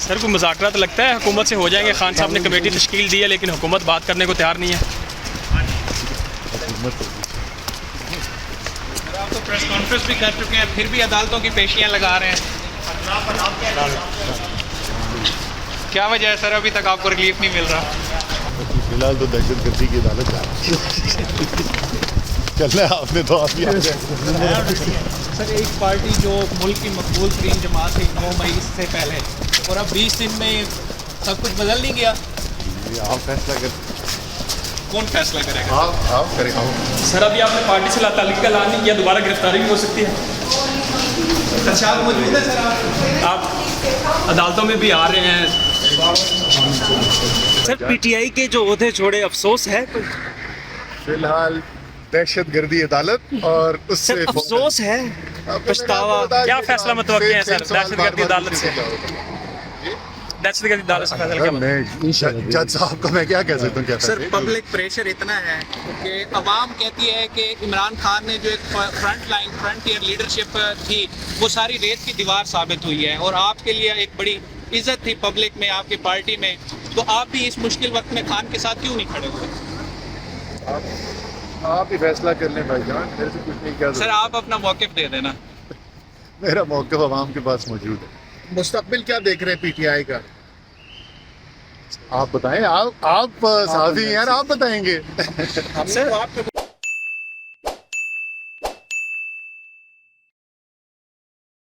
Sir को मुज़ाकरात लगता है हुकूमत से हो जाएंगे। खान साहब ने कमेटी तश्कील दी है लेकिन हुकूमत बात करने को तैयार नहीं है। आप तो प्रेस कॉन्फ्रेंस भी कर चुके हैं, फिर भी अदालतों की पेशियां लगा रहे हैं। क्या वजह है सर, अभी तक आपको रिलीफ नहीं मिल रहा? फिलहाल तो दहशतगर्दी की अदालत जा रही है। चलना है आपने तो आप ही आ गए। सर एक पार्टी जो मुल्क की मकबूल तरीन जमात थी 9 मई से पहले, और अब 20 दिन में सब कुछ बदल नहीं गया। ये आप फैसला कर, कौन फैसला करेगा? आप करेंगे। सर अभी आपने पार्टी से ताल्लुक़ का ऐलान नहीं किया, दोबारा गिरफ्तारी भी हो सकती है। खदशात मौजूद है सर, आप अदालतों में भी आ रहे हैं। सर पीटीआई के जो ओहदे छोड़े, अफसोस है कोई? फिलहाल दहशतगर्दी अदालत और उससे सर अफसोस है, पछतावा। क्या फैसला मुतवक्के है सर दहशतगर्दी अदालत से? दहशतगर्दी अदालत से फैसला क्या? मैं जज साहब को मैं क्या कह सकता हूँ? क्या सर पब्लिक प्रेशर इतना है कि अवाम कहती है कि इमरान खान ने जो एक फ्रंटियर लीडरशिप थी वो सारी रेत की दीवार साबित हुई है, और आपके लिए एक बड़ी इज्जत थी पब्लिक में, आपकी पार्टी में, तो आप भी इस मुश्किल वक्त में खान के साथ क्यों नहीं खड़े हुए? आप ही फैसला कर लें भाईजान, मेरे से कुछ नहीं कह सर आप अपना मौक़िफ़ दे देना। मेरा मौक़िफ़ आवाम के पास मौजूद है। मुस्तकबिल क्या देख रहे हैं पीटीआई का? आप बताएं, आप सहाफ़ी हैं, आप बताएंगे। सर